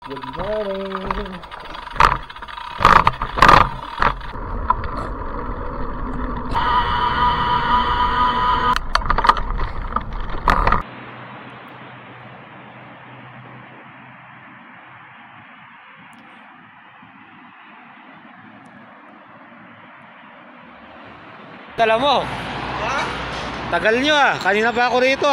Good morning. Alam mo, tagal nyo kanina pa ako rito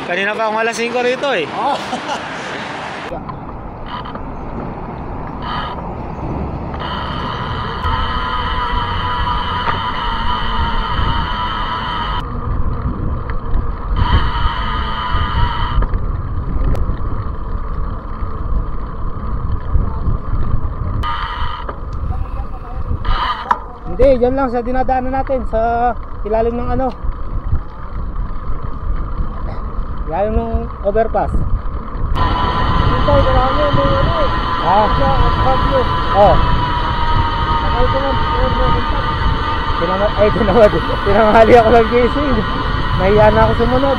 Kanina pa akong alas 5 rito Hindi, dyan lang sa dinadaanan natin sa ilalim ng ilalim ng overpass. Ito, marami yung tinamali ako ng gising. Nahiya na ako sumunod.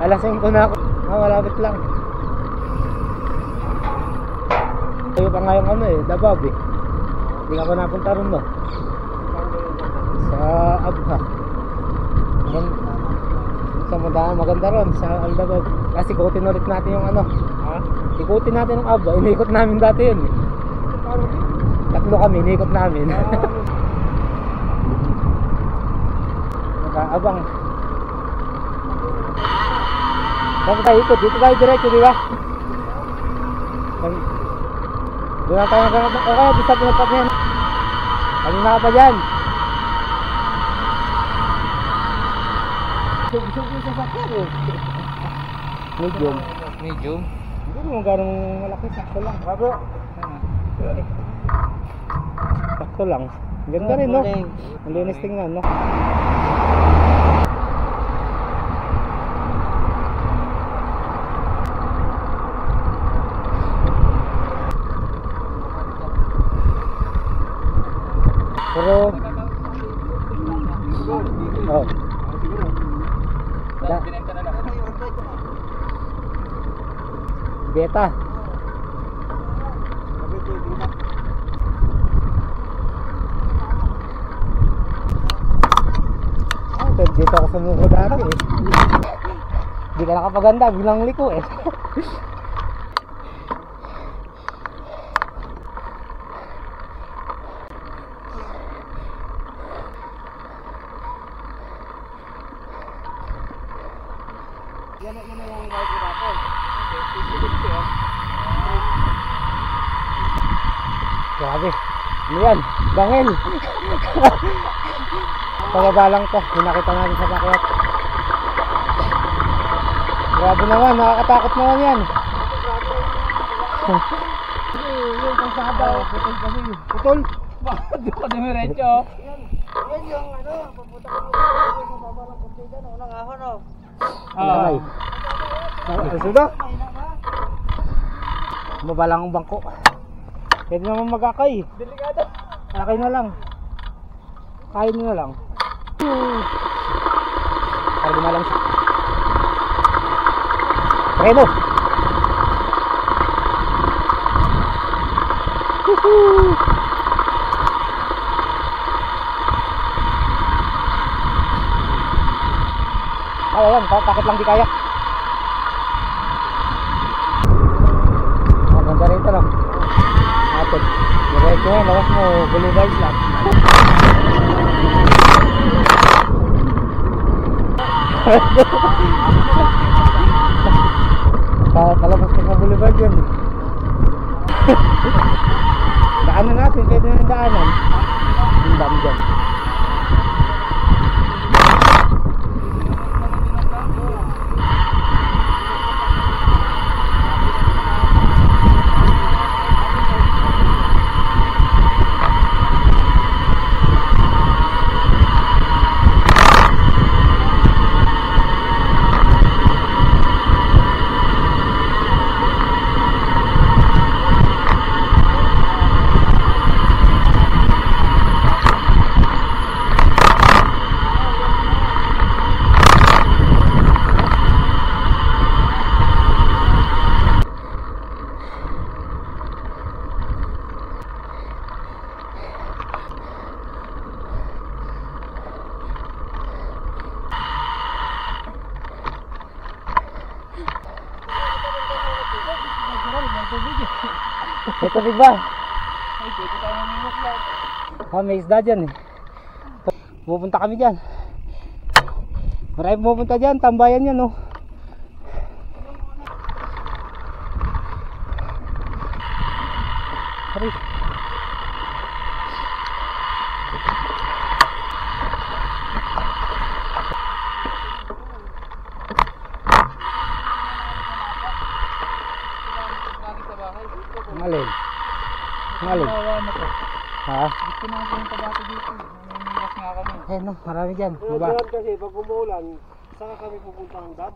Alas 5 na ako. Malapit lang. Tayo pa nga yung Dabab Hindi ako napunta ron sa Abha. Maganda ron sa Aldabab. Kasi ikutin ulit natin yung ikutin natin yung Abha. Inikot namin dati yun Tatlo kami, inikot namin. Nakaabang. Saan tayo ikot? Dito tayo diretso, di ba? Doon tayo nagkaroon. O kaya di sa pinagpat niyan. Kanina ka pa dyan. Sug-sug yung sasakyan Medium. Medium? Hindi mo ganong malaki. Sakto lang. Bago. Sakto lang. Ganda rin Ang linis tingnan Pero Beta. Dito ako sa muko dati Hindi ka nakapaganda, bilang liko Grabe. Ano yan? Bangil. Pababa lang to. Pinakita natin sa pakyat. Grabe naman. Nakakatakot naman yan. Yung pangsabaw. Putol kasi. Putol? Bakit di pa dumiretso? Yan yung papunta ko sa baba ng kutida. Unang ahon Alay. Sudo? Baba lang ang bangko. Pwede naman mag-akay. Delikado. Akay na lang. Kain nyo na lang. Para na lang siya. Remo. Woohoo! Kaya yan, takot lang di kaya. Maganda rin ito Atod. Diretso ngayon, lawas mo, Boulevard lang. Palabas ka sa Boulevard yan Daanan natin, pwede na daanan. Yung dam dyan. May tubig ba? Ay, pwede tayo mamimuklat. May isda dyan eh. Pupunta kami dyan. Marami pupunta dyan, tambayan yan oh. Hari. Ngalin. Ngalin. Ano po? Ha? Gusto na pumunta dati dito. Naniniwas nga kami. Eh no, marami dyan. Diba? Diba? Kasi pag umuulan, saan kami pupunta ng dam?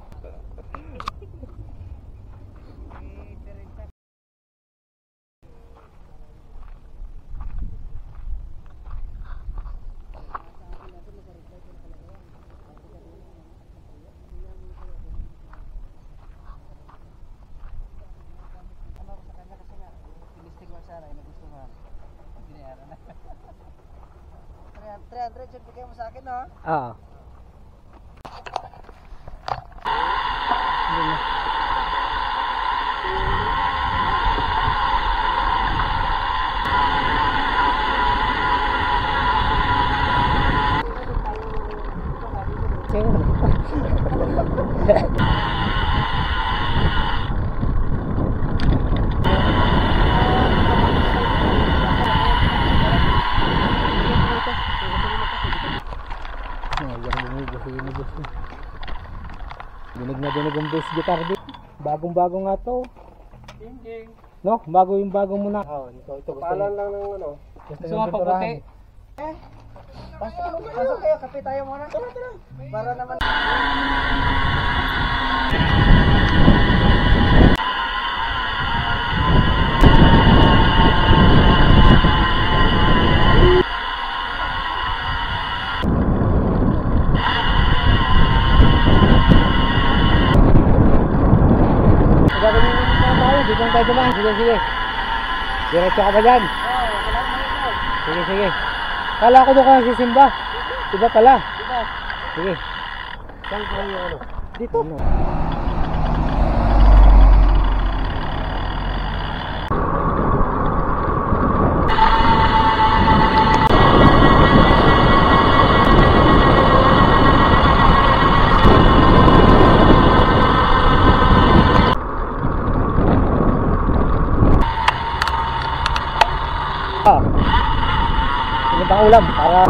Sana ay nagustuhan. Binayaran na. 300 yung bigay mo sa akin, no? Oo. Dinig na dinig ang bass guitar di. Bagong-bago nga to. King. No, bago yung bago muna. Ito palan lang ng ano. Gusto nga paputi. Pasok kayo, kape tayo muna. Para naman. Gagawin mo na tayo, di kang tayo dumaan. Sige, sige. Diretso ka ba dyan? Sige, sige. Kala ko doon ka nagsisimba. Iba pala. Sige. Saan ko yung ano? Dito. Pumunta ka ulam para